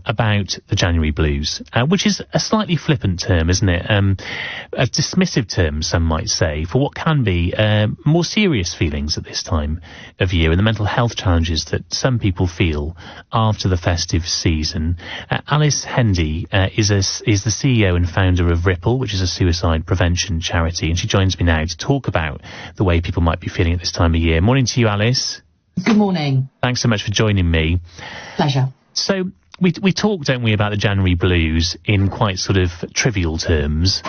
about the January blues, which is a slightly flippant term, isn't it? A dismissive term, some might say, for what can be more serious feelings at this time of year and the mental health challenges that some people feel after the festive season. Alice Hendy is the CEO and founder of Ripple, which is a suicide prevention charity, and she joins me now to talk about the way people might be feeling at this time of year. Morning to you, Alice. Good morning. Thanks so much for joining me. Pleasure. So we talk, don't we, about the January blues in quite sort of trivial terms,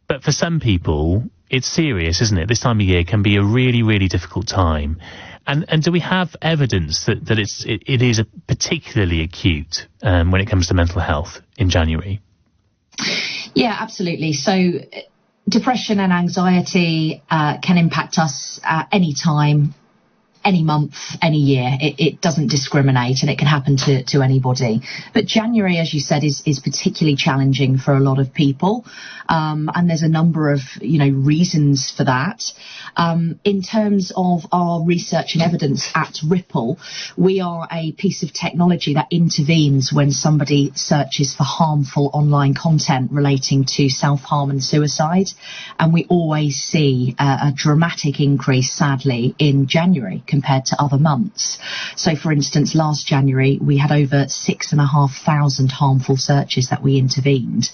but for some people it's serious, isn't it? This time of year can be a really, really difficult time. And do we have evidence that it is a particularly acute when it comes to mental health in January? Yeah, absolutely. So depression and anxiety can impact us at any time, any month, any year. It doesn't discriminate, and it can happen to anybody. But January, as you said, is particularly challenging for a lot of people. And there's a number of, reasons for that. In terms of our research and evidence at Ripple, we are a piece of technology that intervenes when somebody searches for harmful online content relating to self-harm and suicide. And we always see a dramatic increase, sadly, in January compared to other months. So, for instance, last January, we had over 6,500 harmful searches that we intervened,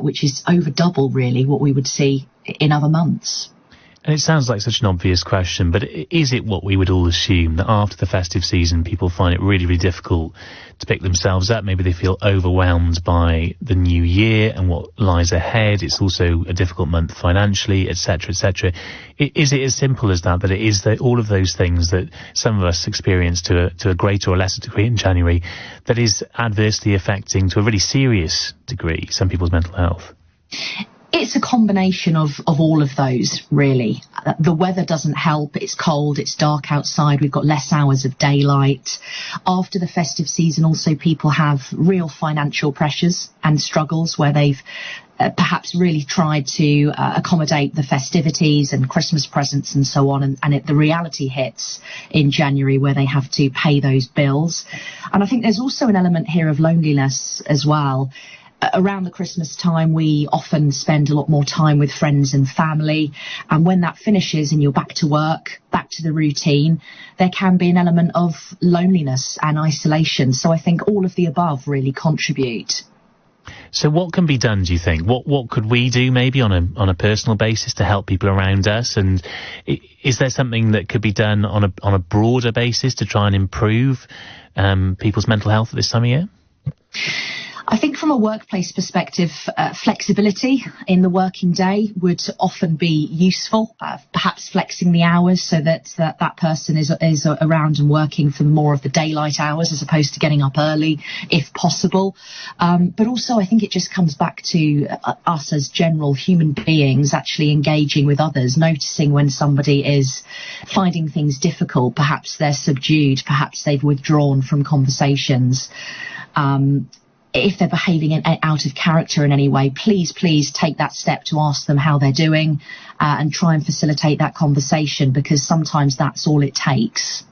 which is over double, really, what we would see in other months. And it sounds like such an obvious question, but is it what we would all assume, that after the festive season people find it really, really difficult to pick themselves up? Maybe they feel overwhelmed by the new year and what lies ahead. It's also a difficult month financially, etc., etc. Is it as simple as that it is all of those things that some of us experience to a greater or lesser degree in January that is adversely affecting, to a really serious degree, some people's mental health? It's a combination of all of those, really. The weather doesn't help. It's cold. It's dark outside. We've got less hours of daylight. After the festive season, also, people have real financial pressures and struggles where they've perhaps really tried to accommodate the festivities and Christmas presents and so on. And the reality hits in January where they have to pay those bills. And I think there's also an element here of loneliness as well. Around the Christmas time, we often spend a lot more time with friends and family. And when that finishes and you're back to work, back to the routine, there can be an element of loneliness and isolation. So I think all of the above really contribute. So what can be done, do you think? What could we do maybe on a personal basis to help people around us? And is there something that could be done on a broader basis to try and improve people's mental health at this time of year? I think from a workplace perspective, flexibility in the working day would often be useful, perhaps flexing the hours so that person is around and working for more of the daylight hours as opposed to getting up early, if possible. But also I think it just comes back to us as general human beings actually engaging with others, noticing when somebody is finding things difficult, perhaps they're subdued, perhaps they've withdrawn from conversations. If they're behaving out of character in any way, please take that step to ask them how they're doing and try and facilitate that conversation, because sometimes that's all it takes.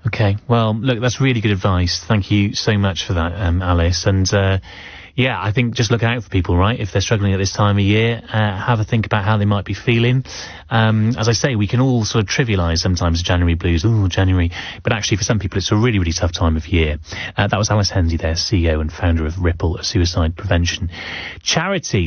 Okay, well, look, that's really good advice. Thank you so much for that, Alice. And yeah, I think just look out for people, right? If they're struggling at this time of year, have a think about how they might be feeling. As I say, we can all sort of trivialise sometimes January blues. Ooh, January. But actually, for some people, it's a really, really tough time of year. That was Alice Hendy there, CEO and founder of Ripple, a suicide prevention charity.